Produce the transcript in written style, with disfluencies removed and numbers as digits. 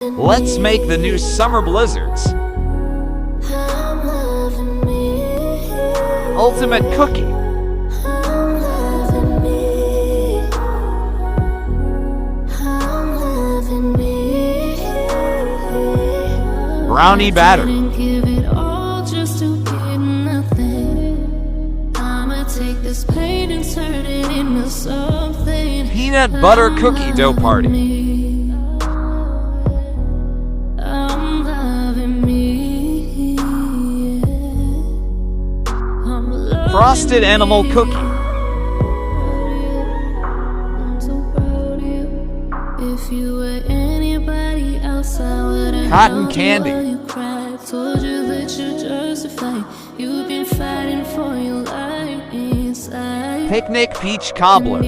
Let's make the new summer blizzards. Ultimate cookie. Brownie batter. Peanut butter cookie dough party. Frosted animal cookie. Cotton candy. Picnic peach cobbler.